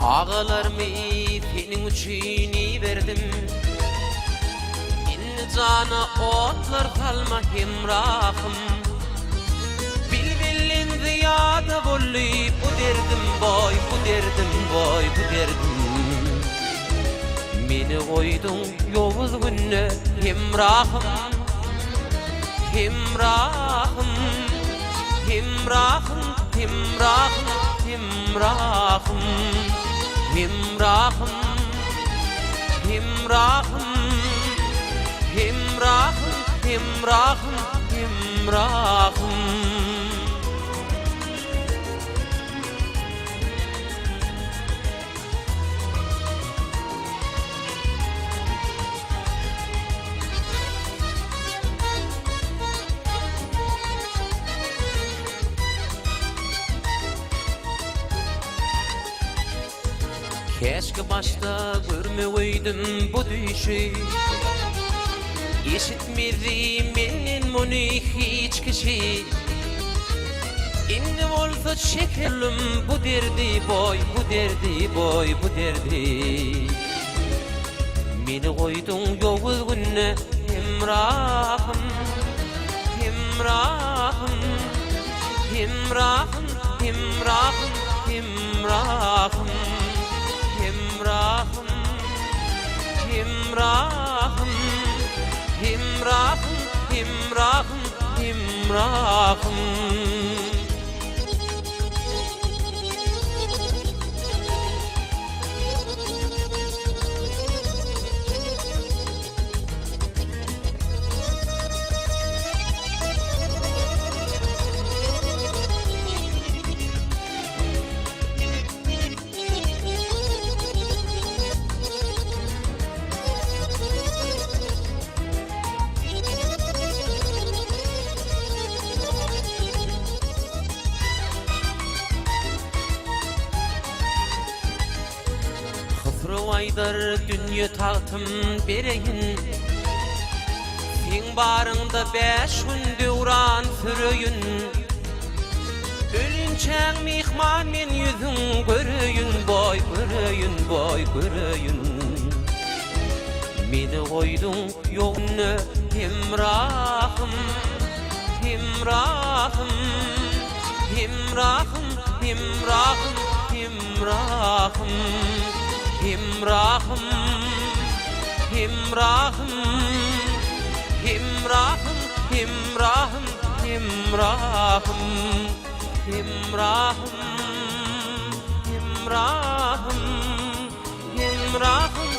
Ağalarımı senin üçün verdim. İnni cana otlar salma hemrahım. Bilbilin ziyada bolli bu derdim boy, bu derdim boy, bu derdim. Meni koydun yovuz günne hemrahım, hemrahım, hemrahım, hemrahım, hemrahım, hemrahım, hemrahım, hemrahım, hemrahım, hemrahım. Keşke başta görmeydim bu düşü. İşitmedi menin bunu hiç kişi. İndi olsa şekerim bu derdi boy, bu derdi boy, bu derdi. Meni koydun yovuz günne hemrahım, hemrahım, hemrahım, hemrahım, hemrahım. Hemrahım, hemrahım, hemrahım, hemrahım, hemrahım. Aydır dünya tahtım bereyin. Sen barında 5 gün döwran sürüyün. Ölünçäň mihman men yüzün görüyün boy, görüyün boy, görüyün. Meni koydun yoluna hemrahım, hemrahım, hemrahım, hemrahım, hemrahım. Hemrahım, hemrahım, hemrahım, hemrahım, hemrahım, hemrahım, hemrahım, hemrahım.